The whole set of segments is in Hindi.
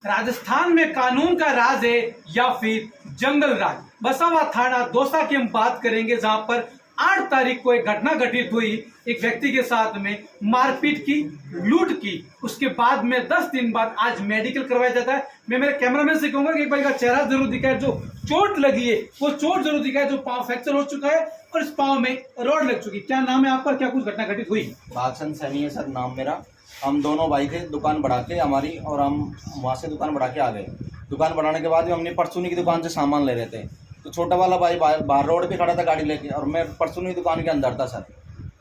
राजस्थान में कानून का राज है या फिर जंगल राज। बसावा थाना दौसा की हम बात करेंगे, जहां पर 8 तारीख को एक घटना घटित हुई। एक व्यक्ति के साथ में मारपीट की, लूट की। उसके बाद में 10 दिन बाद आज मेडिकल करवाया जाता है। मैं मेरे कैमरामैन से कहूंगा कि एक भाई का चेहरा जरूर दिखाए, जो चोट लगी है वो चोट जरूर दिखाए, जो पांव फ्रैक्चर हो चुका है और इस पांव में रॉड लग चुकी है। क्या नाम है आपका, क्या कुछ घटना घटित हुई? भागचंद सैनी है सर नाम मेरा। हम दोनों भाई थे, दुकान बढ़ा के हमारी, और हम वहाँ से दुकान बढ़ा के आ गए। दुकान बढ़ाने के बाद भी हमने परचूनी की दुकान से सामान ले रहे थे, तो छोटा वाला भाई बाहर रोड पे खड़ा था गाड़ी लेके, और मैं परचूनी दुकान के अंदर था सर।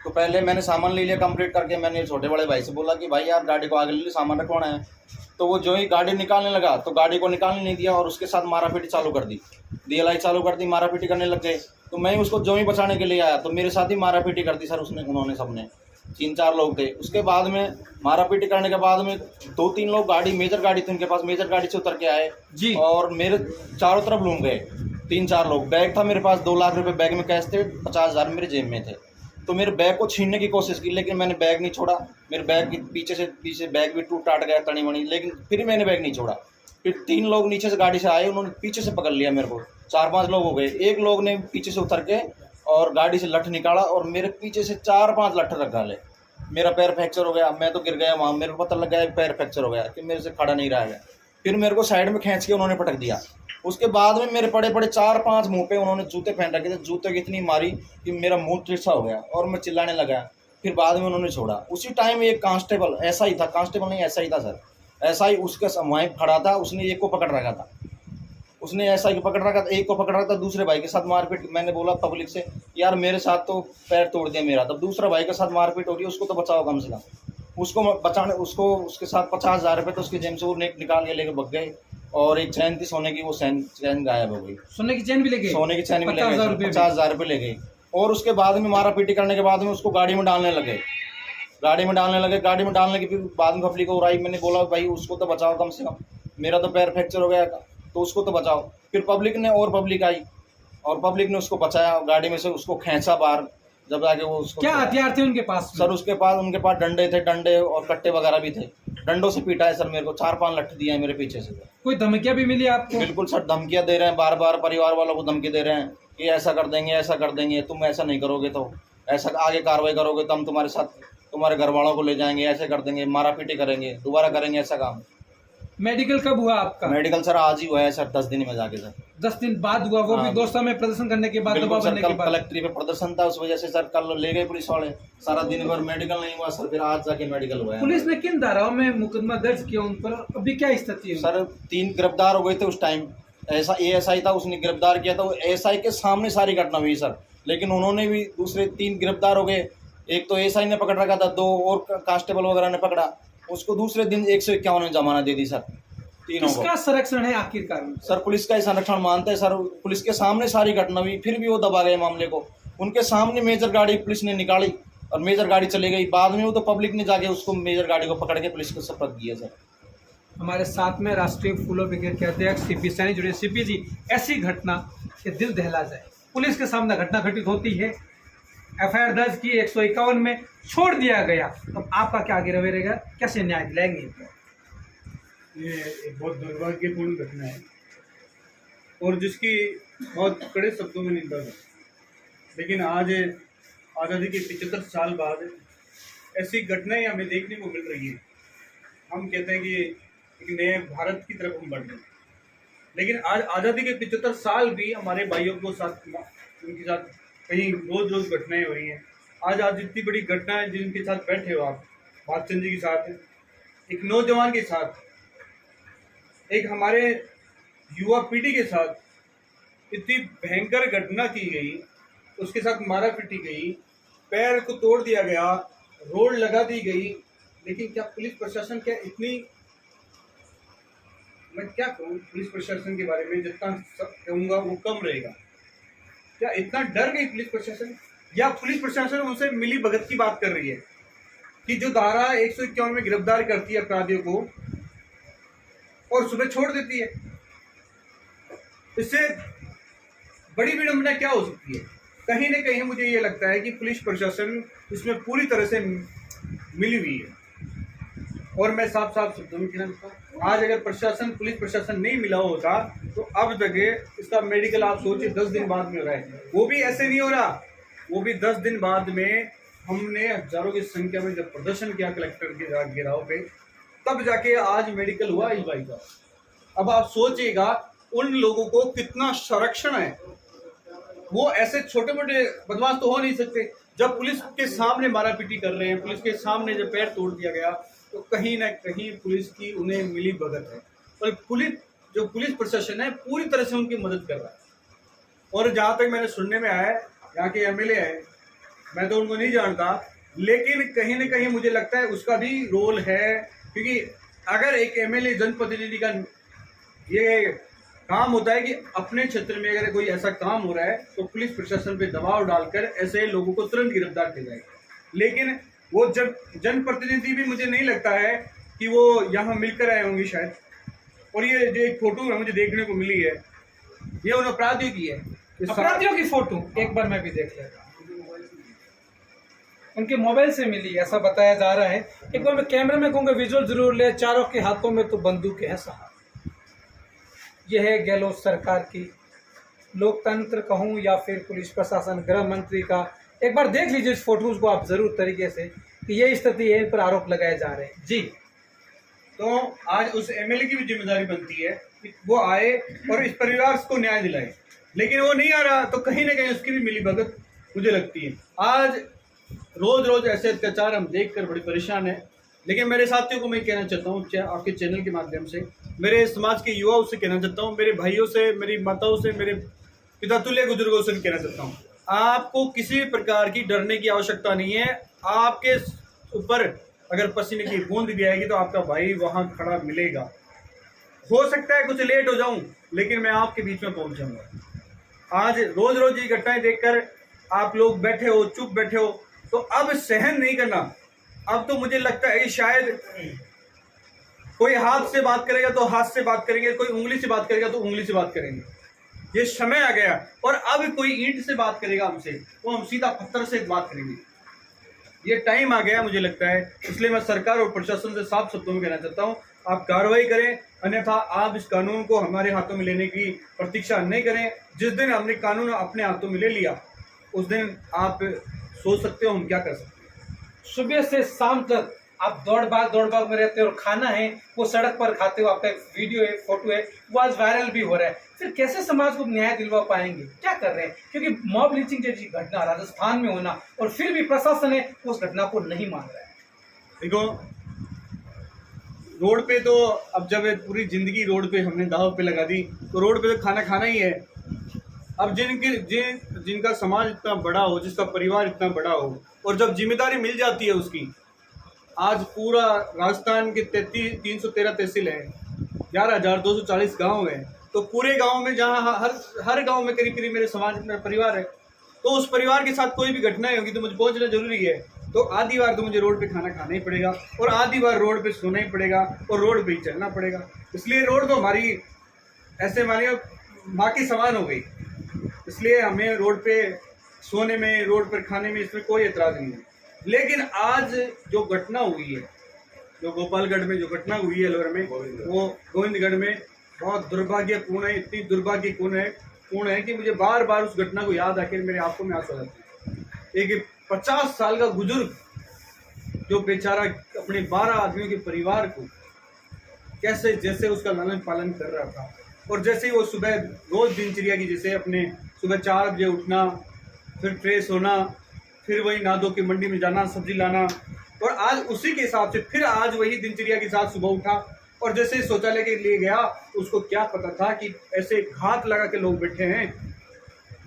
तो पहले मैंने सामान ले लिया कंप्लीट करके। मैंने छोटे बड़े भाई से बोला कि भाई यार गाड़ी को आगे ले ली, सामान रखवाना है। तो वो जो ही गाड़ी निकालने लगा तो गाड़ी को निकालने नहीं दिया और उसके साथ मारापीटी चालू कर दी, डीएलआई चालू कर दी, मारापीटी करने लग गए। तो मैं उसको जो ही बचाने के लिए आया तो मेरे साथ ही मारापीटी कर दी सर उन्होंने सबने। 3-4 लोग थे। उसके बाद में मारापीटी करने के बाद में 2-3 लोग, गाड़ी मेजर गाड़ी थी उनके पास, मेजर गाड़ी से उतर के आए जी, और मेरे चारों तरफ लूट गए। 3-4 लोग। बैग था मेरे पास, 2 लाख रुपए बैग में कैश थे, 50,000 मेरे जेब में थे। तो मेरे बैग को छीनने की कोशिश की, लेकिन मैंने बैग नहीं छोड़ा। मेरे बैग के पीछे बैग भी टूट टाट गया तनी मनी, लेकिन फिर मैंने बैग नहीं छोड़ा। फिर 3 लोग नीचे से गाड़ी से आए, उन्होंने पीछे से पकड़ लिया मेरे को। 4-5 लोग हो गए। एक लोग ने पीछे से उतर के और गाड़ी से लठ निकाला और मेरे पीछे से 4-5 लठ रख डाले। मेरा पैर फ्रैक्चर हो गया, मैं तो गिर गया वहाँ। मेरे को पता लग गया पैर फ्रैक्चर हो गया कि मेरे से खड़ा नहीं रहा है। फिर मेरे को साइड में खींच के उन्होंने पटक दिया। उसके बाद में मेरे पड़े 4-5 मुंह पे उन्होंने जूते पहन रखे थे। जूते की इतनी मारी कि मेरा मुंह तिरछा हो गया और मैं चिल्लाने लगा। फिर बाद में उन्होंने छोड़ा। उसी टाइम एक कांस्टेबल, ऐसा ही था, कांस्टेबल नहीं ऐसा ही था सर, ऐसा ही उसके वहीं खड़ा था। उसने एक को पकड़ रखा था, उसने ऐसा ही पकड़ रखा था, एक को पकड़ रखा था। दूसरे भाई के साथ मारपीट। मैंने बोला पब्लिक से, यार मेरे साथ तो पैर तोड़ दिया मेरा, तब दूसरा भाई के साथ मारपीट हो रही है, उसको तो बचाओ कम से कम। उसको बचाने, उसको उसके साथ 50,000 रुपये तो उसकी जेब से वो निकाल के लेके भग गए। और एक चैन थी सोने की, वो चैन गायब हो गई। सोने की चैन भी ले गए? सोने की चैन भी ले गए, 50,000 रुपये ले गए। और उसके बाद में मारापीटी करने के बाद में उसको गाड़ी में डालने लगे। गाड़ी में डालने की फिर बाद में पब्लिक को आई। मैंने बोला भाई उसको तो बचाओ कम से कम, मेरा तो पैर फ्रैक्चर हो गया तो उसको तो बचाओ। फिर पब्लिक ने, और पब्लिक आई और पब्लिक ने उसको बचाया। गाड़ी में से उसको खींचा बाहर, जब आके वो उसको। क्या हथियार थे उनके पास सर? उनके पास डंडे थे, डंडे और कट्टे वगैरह भी थे। डंडों से पीटा है सर मेरे को, 4-5 लठ दिए हैं मेरे पीछे से। कोई धमकियां भी मिली आपको? बिल्कुल सर, धमकियां दे रहे हैं बार बार। परिवार वालों को धमकी दे रहे हैं कि ऐसा कर देंगे, ऐसा कर देंगे, तुम ऐसा नहीं करोगे तो ऐसा आगे कार्रवाई करोगे तो हम तुम्हारे साथ, तुम्हारे घर वालों को ले जाएंगे, ऐसे कर देंगे, मारापीटी करेंगे, दोबारा करेंगे ऐसा काम। मेडिकल कब हुआ आपका? मेडिकल सर आज ही हुआ है सर, 10 दिन में जाके सर। 10 दिन बाद हुआ, वो भी दौसा में प्रदर्शन करने के बाद? बिल्कुल सर, कल कलेक्ट्री पे प्रदर्शन था, उस वजह से सर कल ले गए पुलिस वाले। सारा दिन भर मेडिकल नहीं हुआ सर, फिर आज जाके मेडिकल हुआ है। पुलिस ने किन धाराओं में मुकदमा दर्ज किया उन पर? अभी क्या स्थिति है सर? 3 गिरफ्तार हो गए थे उस टाइम। ऐसा एएसआई था, उसने गिरफ्तार किया था। एएसआई के सामने सारी घटना हुई सर, लेकिन उन्होंने भी दूसरे 3 गिरफ्तार हो गए। एक तो एएसआई ने पकड़ रखा था, 2 और कांस्टेबल वगैरह ने पकड़ा। उसको दूसरे दिन 151 में जमानत दे दी सर तीनों को। किसका संरक्षण है आखिरकार? सर पुलिस का ही संरक्षण मानते हैं सर। पुलिस के सामने सारी घटना हुई, फिर भी वो दबा गए मामले को। उनके सामने मेजर गाड़ी पुलिस ने निकाली और मेजर गाड़ी चली गई। बाद में वो तो पब्लिक ने जाके उसको मेजर गाड़ी को पकड़ के पुलिस को सुपुर्द किया सर। हमारे साथ में राष्ट्रीय फूलों ब्रिगेड के अध्यक्ष सीपी सैनी जुड़े। सीपी जी, ऐसी घटना के दिल दहला जाए, पुलिस के सामने घटना घटित होती है, एफआईआर दर्ज की, 151 में छोड़ दिया गया, तो आपका क्या आगे रवैया रहेगा? कैसे न्याय दिलाएंगे? ये एक बहुत दुर्भाग्यपूर्ण घटना है और जिसकी बहुत कड़े शब्दों में निंदा है। लेकिन आज आज़ादी के 75 साल बाद ऐसी घटनाएं हमें देखने को मिल रही है। हम कहते हैं कि एक नए भारत की तरफ हम बढ़ रहे हैं, लेकिन आज आज़ादी के 75 साल भी हमारे भाइयों को साथ, उनके साथ कहीं रोज़ घटनाएं हो रही हैं। आज इतनी बड़ी घटना है जिनके साथ बैठे हो आप, भागचंद जी के साथ, एक नौजवान के साथ, एक हमारे युवा पीढ़ी के साथ इतनी भयंकर घटना की गई, उसके साथ मारा पीटी गई, पैर को तोड़ दिया गया, रोड लगा दी गई। लेकिन क्या पुलिस प्रशासन, क्या इतनी, मैं क्या कहूँ पुलिस प्रशासन के बारे में, जितना कहूँगा वो कम रहेगा। क्या इतना डर गई पुलिस प्रशासन? या पुलिस प्रशासन उनसे मिली भगत की बात कर रही है कि जो धारा 151 में गिरफ्तार करती है अपराधियों को और सुबह छोड़ देती है? इससे बड़ी विडंबना क्या हो सकती है? कहीं ना कहीं मुझे ये लगता है कि पुलिस प्रशासन इसमें पूरी तरह से मिली हुई है। और मैं साफ साफ शब्दों में कहना चाहता हूँ, आज अगर प्रशासन, पुलिस प्रशासन नहीं मिला होता तो अब तक इसका मेडिकल आप सोचिए 10 दिन बाद में हो रहा है, वो भी ऐसे नहीं हो रहा, वो भी 10 दिन बाद में। हमने हजारों की संख्या में जब प्रदर्शन किया कलेक्टर के घेराव पे, तब जाके आज मेडिकल हुआ इस भाई का। अब आप सोचिएगा उन लोगों को कितना संरक्षण है। वो ऐसे छोटे मोटे बदमाश तो हो नहीं सकते। जब पुलिस के सामने मारापीटी कर रहे हैं, पुलिस के सामने जब पैर तोड़ दिया गया, तो कहीं ना कहीं पुलिस की उन्हें मिली भगत है, और पुलिस प्रशासन है पूरी तरह से उनकी मदद कर रहा है। और जहाँ तक मैंने सुनने में आया है, यहाँ के एमएलए है, मैं तो उनको नहीं जानता, लेकिन कहीं ना कहीं मुझे लगता है उसका भी रोल है, क्योंकि अगर एक एमएलए जनप्रतिनिधि का ये काम होता है कि अपने क्षेत्र में अगर कोई ऐसा काम हो रहा है तो पुलिस प्रशासन पे दबाव डालकर ऐसे लोगों को तुरंत गिरफ्तार किया जाएगा। लेकिन वो जनप्रतिनिधि भी मुझे नहीं लगता है कि वो यहाँ मिलकर आए होंगे शायद। और ये जो एक फोटो मुझे देखने को मिली है, ये उन अपराधियों की है। अपराधियों की फोटो एक बार मैं भी देख लेता हूं। उनके मोबाइल से मिली ऐसा बताया जा रहा है। एक बार मैं कैमरे में कहूँगा विजुअल जरूर ले। चारों के हाथों में तो बंदूक है साहब। यह है गहलोत सरकार की लोकतंत्र कहूँ या फिर पुलिस प्रशासन, गृह मंत्री का। एक बार देख लीजिए इस फोटोज को आप जरूर तरीके से कि ये स्थिति है, इन पर आरोप लगाए जा रहे हैं जी। तो आज उस एमएलए की भी जिम्मेदारी बनती है कि वो आए और इस परिवार को न्याय दिलाए, लेकिन वो नहीं आ रहा, तो कहीं ना कहीं उसकी भी मिली भगत मुझे लगती है। आज रोज रोज ऐसे अत्याचार हम देखकर बड़े परेशान हैं। लेकिन मेरे साथियों को मैं कहना चाहता हूँ, आपके चैनल के माध्यम से, मेरे समाज के युवाओं से कहना चाहता हूँ, मेरे भाइयों से, मेरी माताओं से, मेरे पिता तुल्य बुजुर्गों से कहना चाहता हूँ, आपको किसी प्रकार की डरने की आवश्यकता नहीं है। आपके ऊपर अगर पसीने की बूंद भी आएगी तो आपका भाई वहां खड़ा मिलेगा। हो सकता है कुछ लेट हो जाऊं, लेकिन मैं आपके बीच में पहुंच जाऊंगा। आज रोज रोज ये घटनाएं देखकर आप लोग बैठे हो, चुप बैठे हो, तो अब सहन नहीं करना। अब तो मुझे लगता है कि शायद कोई हाथ से बात करेगा तो हाथ से बात करेंगे, कोई उंगली से बात करेगा तो उंगली से बात करेंगे। ये समय आ गया। और अब कोई ईंट से बात करेगा हमसे तो हम सीधा पत्थर से बात करेंगे। ये टाइम आ गया मुझे लगता है। इसलिए मैं सरकार और प्रशासन से साफ शब्दों में कहना चाहता हूँ, आप कार्रवाई करें, अन्यथा आप इस कानून को हमारे हाथों में लेने की प्रतीक्षा नहीं करें। जिस दिन हमने कानून अपने हाथों में ले लिया, उस दिन आप सोच सकते हो हम क्या कर सकते हैं। सुबह से शाम तक आप दौड़ भाग में रहते हो और खाना है वो सड़क पर खाते हो। आपका एक वीडियो है, फोटो है, वो आज वायरल भी हो रहा है। फिर कैसे समाज को न्याय दिलवा पाएंगे? क्या कर रहे हैं? क्योंकि मॉब लिंचिंग जैसी घटना राजस्थान में होना, और फिर भी प्रशासन है उस घटना को नहीं मान रहा है। देखो, रोड पे तो अब जब पूरी जिंदगी रोड पे हमने दाव पे लगा दी, तो रोड पे तो खाना खाना ही है। अब जिनका समाज इतना बड़ा हो, जिसका परिवार इतना बड़ा हो, और जब जिम्मेदारी मिल जाती है उसकी, आज पूरा राजस्थान के 313 तहसील है, 11,240 गांव है, तो पूरे गांव में जहां हर गांव में करीब करीब मेरे समाज मेरा परिवार है, तो उस परिवार के साथ कोई भी घटनाएं होगी तो मुझे पहुंचना जरूरी है। तो आधी बार तो मुझे रोड पे खाना खाना ही पड़ेगा, और आधी बार रोड पे सोना ही पड़ेगा, और रोड पे ही चलना पड़ेगा। इसलिए रोड तो हमारी ऐसे मानिए माँ की समान हो गई। इसलिए हमें रोड पे सोने में, रोड पर खाने में, इसमें कोई एतराज नहीं है। लेकिन आज जो घटना हुई है, जो गोपालगढ़ में जो घटना हुई है अलवर में, वो गोविंदगढ़ में बहुत दुर्भाग्यपूर्ण है। इतनी दुर्भाग्यपूर्ण है कि मुझे बार बार उस घटना को याद आकर मेरे आंखों में आंसू आ जाते हैं। एक 50 साल का बुजुर्ग जो बेचारा अपने 12 आदमियों के परिवार को कैसे जैसे उसका लालन पालन कर रहा था, और जैसे ही वो सुबह रोज दिनचर्या की, जैसे अपने सुबह 4 बजे उठना, फिर फ्रेश होना, फिर वही नादों की मंडी में जाना, सब्जी लाना, और आज उसी के हिसाब से फिर आज वही दिनचर्या के साथ सुबह उठा, और जैसे शौचालय के लिए गया, उसको क्या पता था कि ऐसे घात लगा के लोग बैठे हैं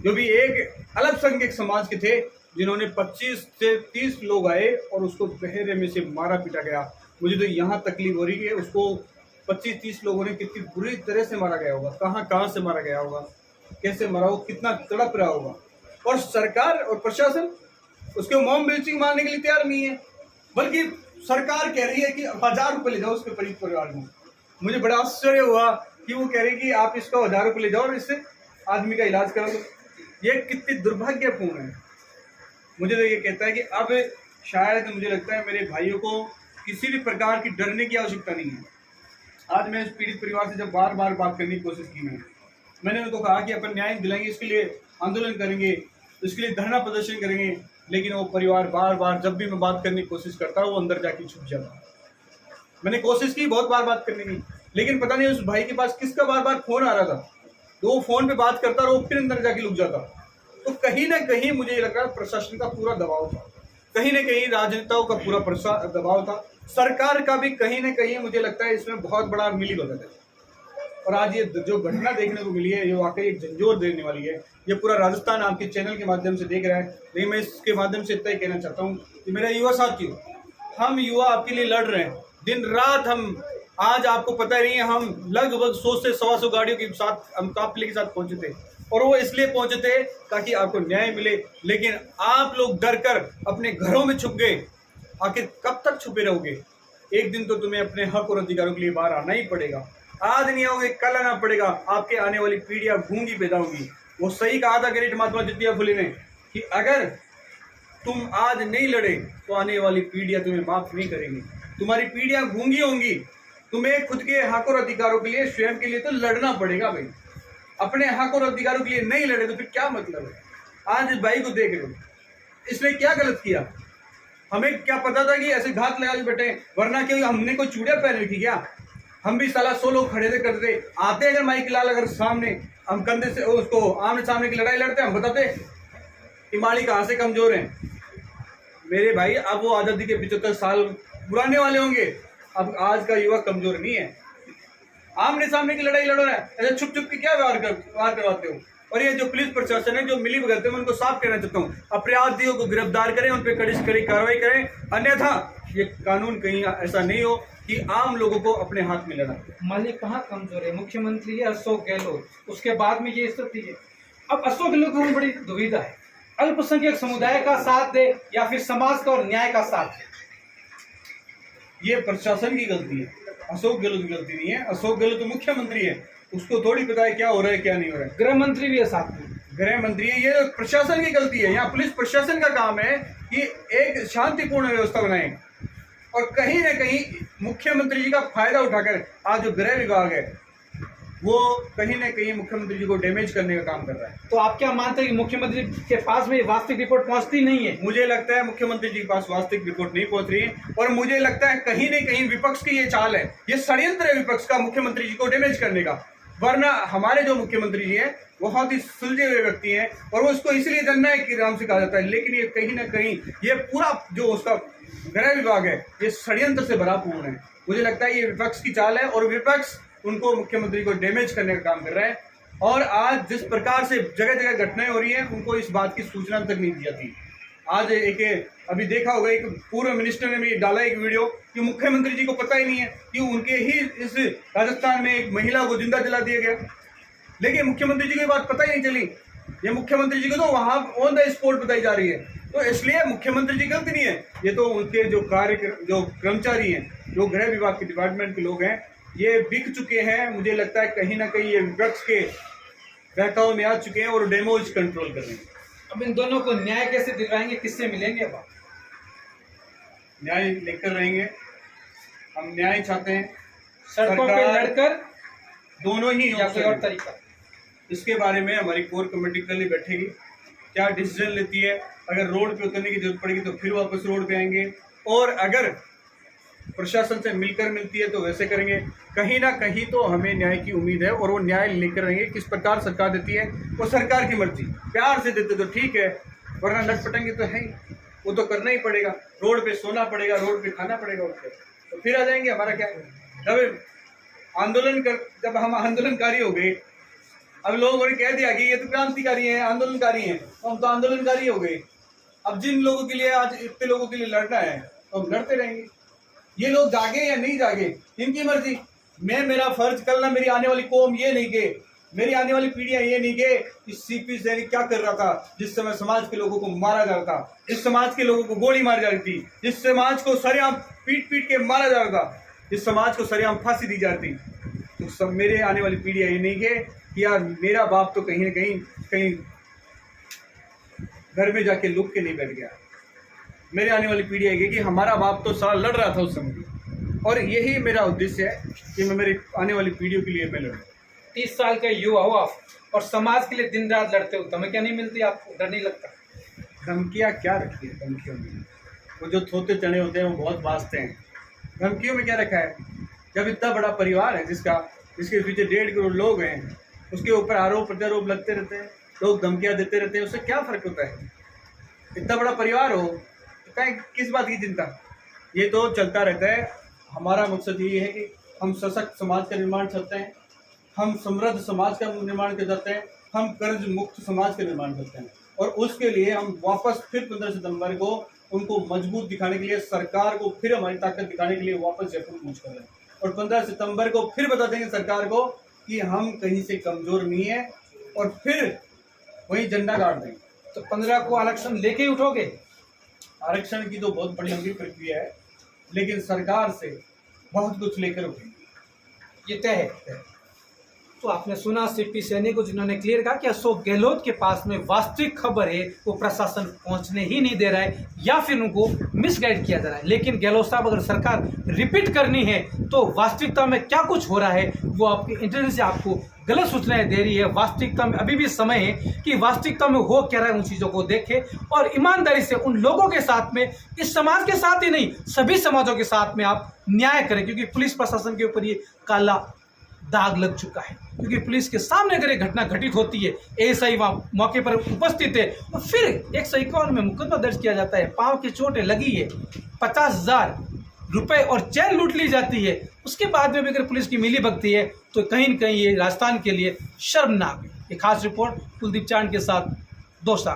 जो भी एक अल्पसंख्यक समाज के थे, जिन्होंने 25 से 30 लोग आए और उसको बहरे में से मारा पीटा गया। मुझे तो यहाँ तकलीफ हो रही है, उसको 25-30 लोगों ने कितनी बुरी तरह से मारा गया होगा, कहाँ से मारा गया होगा, कैसे मारा होगा, कितना तड़प रहा होगा। और सरकार और प्रशासन उसके मॉब लिंचिंग मारने के लिए तैयार नहीं है, बल्कि सरकार कह रही है कि 1000 रुपये ले जाओ उसके परिवार को। मुझे बड़ा आश्चर्य हुआ कि वो कह रही कि आप इसका 1000 रुपये ले जाओ और इससे आदमी का इलाज करा लो। ये कितनी दुर्भाग्यपूर्ण है। मुझे तो ये कहता है कि अब शायद मुझे लगता है मेरे भाइयों को किसी भी प्रकार की डरने की आवश्यकता नहीं है। आज मैं इस पीड़ित परिवार से जब बार बार बात करने की कोशिश की मैंने उनको कहा कि अपन न्याय दिलाएंगे, इसके लिए आंदोलन करेंगे, इसके लिए धरना प्रदर्शन करेंगे, लेकिन वो परिवार बार बार जब भी मैं बात करने की कोशिश करता वो अंदर जाके छुप जाता। मैंने कोशिश की बहुत बार बात करने की, लेकिन पता नहीं उस भाई के पास किसका बार बार फोन आ रहा था, तो वो फोन पे बात करता और वो फिर अंदर जाके लुक जाता। तो कहीं ना कहीं मुझे ये लग रहा है प्रशासन का पूरा दबाव था, कहीं ना कहीं राजनेताओं का पूरा दबाव था, सरकार का भी कहीं ना कहीं मुझे लगता है इसमें बहुत बड़ा मिलीभगत है। और आज ये जो घटना देखने को मिली है ये वाकई एक झंझोर देने वाली है। ये पूरा राजस्थान आपके चैनल के माध्यम से देख रहा है, लेकिन मैं इसके माध्यम से इतना ही कहना चाहता हूँ कि मेरा युवा साथियों, हम युवा आपके लिए लड़ रहे हैं दिन रात। हम आज आपको पता ही नहीं है, हम लगभग 100 से 125 गाड़ियों के साथ हम काफिले के साथ पहुंचे थे, और वो इसलिए पहुंचे थे ताकि आपको न्याय मिले। लेकिन आप लोग डर कर अपने घरों में छुप गए। आखिर कब तक छुपे रहोगे? एक दिन तो तुम्हें अपने हक और अधिकारों के लिए बाहर आना ही पड़ेगा। आज नहीं आओगे कल आना पड़ेगा। आपके आने वाली पीढ़ियां गूंगी पैदा होगी। वो सही कहा था ग्रेट महात्मा ज्योतिबा फुले ने कि अगर तुम आज नहीं लड़े तो आने वाली पीढ़ियां तुम्हें माफ नहीं करेंगी। तुम्हारी पीढ़ियां गूंगी होंगी। तुम्हें खुद के हक और अधिकारों के लिए, स्वयं के लिए तो लड़ना पड़ेगा भाई। अपने हक और अधिकारों के लिए नहीं लड़े तो फिर क्या मतलब है? आज इस भाई को देख रहे हो, इसने क्या गलत किया? हमें क्या पता था कि ऐसे घात लगा के बैठे? वरना क्यों हमने कोई चूड़िया पहन रखी क्या? हम भी साला 100 लोग खड़े थे करते आते, अगर माइक लाल अगर सामने हम कंधे से उसको आमने सामने की लड़ाई लड़ते, हम बताते कि माली कहाँ से कमजोर है। मेरे भाई अब वो आज़ादी के 75 साल पुराने वाले होंगे। अब आज का युवा कमजोर नहीं है। आमने सामने की लड़ाई लड़ो ना, ऐसे छुप छुप के क्या व्यवहार करवाते हो? और ये जो पुलिस प्रशासन है जो मिली भगत है, मैं उनको साफ कहना चाहता हूँ, अपराधियों को गिरफ्तार करें, उन पर कड़ी से कड़ी कार्रवाई करें, अन्यथा ये कानून कहीं ऐसा नहीं हो कि आम लोगों को अपने हाथ में लड़ा। मालिक कहाँ कमजोर है? मुख्यमंत्री है अशोक गहलोत, उसके बाद में ये स्थिति है। अब अशोक गहलोत को बड़ी दुविधा है, अल्पसंख्यक समुदाय का साथ दे या फिर समाज का और न्याय का साथ दे। ये प्रशासन की गलती है, अशोक गहलोत की गलती नहीं है। अशोक गहलोत तो मुख्यमंत्री है, उसको थोड़ी पता है क्या हो रहा है क्या नहीं हो रहा है। गृह मंत्री भी है साथ में, गृह मंत्री है। ये प्रशासन की गलती है। यहाँ पुलिस प्रशासन का काम है कि एक शांतिपूर्ण व्यवस्था बनाए, और कहीं ना कहीं मुख्यमंत्री जी का फायदा उठाकर आज जो गृह विभाग है वो कहीं ना कहीं मुख्यमंत्री जी को डैमेज करने का काम कर रहा है। तो आप क्या मानते हैं कि मुख्यमंत्री के पास में वास्तविक रिपोर्ट पहुंचती नहीं है? मुझे लगता है मुख्यमंत्री जी के पास वास्तविक रिपोर्ट नहीं पहुंच रही है, और मुझे लगता है कहीं न कहीं विपक्ष की ये चाल है, ये षड्यंत्र है विपक्ष का मुख्यमंत्री जी को डैमेज करने का। वरना हमारे जो मुख्यमंत्री जी हैं वो बहुत ही सुलझे हुए व्यक्ति हैं, और वो इसको इसलिए जननायक के नाम से कहा जाता है। लेकिन ये कहीं ना कहीं ये पूरा जो उसका गृह विभाग है ये षड्यंत्र से भरापूर्ण है। मुझे लगता है ये विपक्ष की चाल है, और विपक्ष उनको मुख्यमंत्री को डैमेज करने का काम कर रहा है। और आज जिस प्रकार से जगह जगह घटनाएं हो रही हैं, उनको इस बात की सूचना तक नहीं दी जाती। आज एक अभी देखा होगा, एक पूर्व मिनिस्टर ने भी डाला एक वीडियो कि मुख्यमंत्री जी को पता ही नहीं है कि उनके ही इस राजस्थान में एक महिला को जिंदा जला दिया गया, लेकिन मुख्यमंत्री जी को ये बात पता ही नहीं चली। ये मुख्यमंत्री जी को तो वहां ऑन द स्पॉट बताई जा रही है। तो इसलिए मुख्यमंत्री जी गलती नहीं है, ये तो उनके जो कर्मचारी हैं, जो गृह विभाग के डिपार्टमेंट के लोग हैं, ये बिक चुके हैं। मुझे लगता है कहीं ना कहीं ये विपक्ष के बहकाव में आ चुके हैं और डैमेज कंट्रोल कर रहे हैं। अब इन दोनों को न्याय कैसे दिलवाएंगे? किससे मिलेंगे? अब न्याय लेकर रहेंगे, हम न्याय चाहते हैं। सड़कों पे लड़कर दोनों ही या कोई और तरीका? इसके बारे में हमारी कोर कमेटी कल ही बैठेगी, क्या डिसीजन लेती है। अगर रोड पे उतरने की जरूरत पड़ेगी तो फिर वापस रोड पे आएंगे, और अगर प्रशासन से मिलकर मिलती है तो वैसे करेंगे। कहीं ना कहीं तो हमें न्याय की उम्मीद है, और वो न्याय लेकर रहेंगे। किस प्रकार सरकार देती है वो सरकार की मर्जी, प्यार से देते तो ठीक है, वरना लटपटेंगे तो है ही, वो तो करना ही पड़ेगा। रोड पे सोना पड़ेगा, रोड पे खाना पड़ेगा, उसके तो फिर आ जाएंगे। हमारा क्या जब हम आंदोलनकारी हो गए, अब लोगों ने कह दिया कि ये तो क्रांतिकारी हैं, आंदोलनकारी हैं, तो हम तो आंदोलनकारी हो गए। अब जिन लोगों के लिए आज इतने लोगों के लिए लड़ना है तो हम लड़ते रहेंगे। ये लोग जागे या नहीं जागे इनकी मर्जी। मैं मेरा फर्ज, कल ना मेरी आने वाली कौम ये नहीं के, मेरी आने वाली पीढ़ियां ये नहीं के कि सीपी सैनिक क्या कर रहा था जिस समय समाज के लोगों को मारा जा रहा था, जिस समाज के लोगों को गोली मारी जा रही थी, जिस समाज को सरेआम पीट पीट के मारा जा रहा था, जिस समाज को सरेआम फांसी दी जाती। तो सब मेरे आने वाली पीढ़ियां ये नहीं के कि यार मेरा बाप तो कहीं ना कहीं घर में जाके लुक के नहीं बैठ गया। मेरे आने वाली पीढ़ी आएगी कि हमारा बाप तो साला लड़ रहा था उस समय। और यही मेरा उद्देश्य है कि मैं मेरी आने वाली पीढ़ियों के लिए मैं लड़ूँ। 30 साल का युवा हो आप और समाज के लिए दिन रात लड़ते हो, धमकियां नहीं मिलती आपको, डर नहीं लगता? धमकियाँ क्या रखी है धमकियों में? वो जो थोते चने होते हैं वो बहुत बाजते हैं। धमकियों में क्या रखा है? जब इतना बड़ा परिवार है जिसके पीछे 1.5 करोड़ लोग हैं, उसके ऊपर आरोप प्रत्यारोप लगते रहते हैं, लोग धमकियाँ देते रहते हैं, उससे क्या फ़र्क होता है? इतना बड़ा परिवार हो तो क्या किस बात की चिंता? ये तो चलता रहता है। हमारा मकसद ये है कि हम सशक्त समाज का निर्माण चाहते हैं, हम समृद्ध समाज का निर्माण चाहते हैं, हम कर्ज मुक्त समाज का निर्माण करते हैं, और उसके लिए हम वापस फिर 15 सितंबर को उनको मजबूत दिखाने के लिए, सरकार को फिर हमारी ताकत दिखाने के लिए वापस जयपुर कूच कर रहे हैं। और 15 सितंबर को फिर बता देंगे सरकार को कि हम कहीं से कमज़ोर नहीं है, और फिर वही झंडा गाड़ देंगे। तो 15 को आरक्षण लेके ही उठोगे? आरक्षण की तो बहुत बड़ी लंबी प्रक्रिया है, लेकिन सरकार से बहुत कुछ लेकर उठेंगे, ये तय है। तो आपने सुना सीपी सैनी को, जिन्होंने क्लियर कहा कि अशोक गहलोत के पास में वास्तविक खबर है वो प्रशासन पहुंचने ही नहीं दे रहा है, या फिर उनको मिसगाइड किया जा रहा है। लेकिन गहलोत साहब, अगर सरकार रिपीट करनी है तो वास्तविकता में क्या कुछ हो रहा है वो आपकी इंटेलिजेंस से आपको गलत सूचनाएं दे रही है। वास्तविकता में अभी भी समय है कि वास्तविकता में हो क्या रहा है उन चीज़ों को देखें, और ईमानदारी से उन लोगों के साथ में, इस समाज के साथ ही नहीं सभी समाजों के साथ में आप न्याय करें, क्योंकि पुलिस प्रशासन के ऊपर ये काला दाग लग चुका है। क्योंकि पुलिस के सामने अगर ये घटना घटित होती है, एएसआई वहाँ मौके पर उपस्थित है, और फिर 151 में मुकदमा दर्ज किया जाता है, पाँव की चोटें लगी है, 50,000 रुपए और चैन लूट ली जाती है, उसके बाद में भी अगर पुलिस की मिली भगती है तो कहीं न कहीं ये राजस्थान के लिए शर्मनाक है। एक खास रिपोर्ट कुलदीप चांद के साथ दोसा।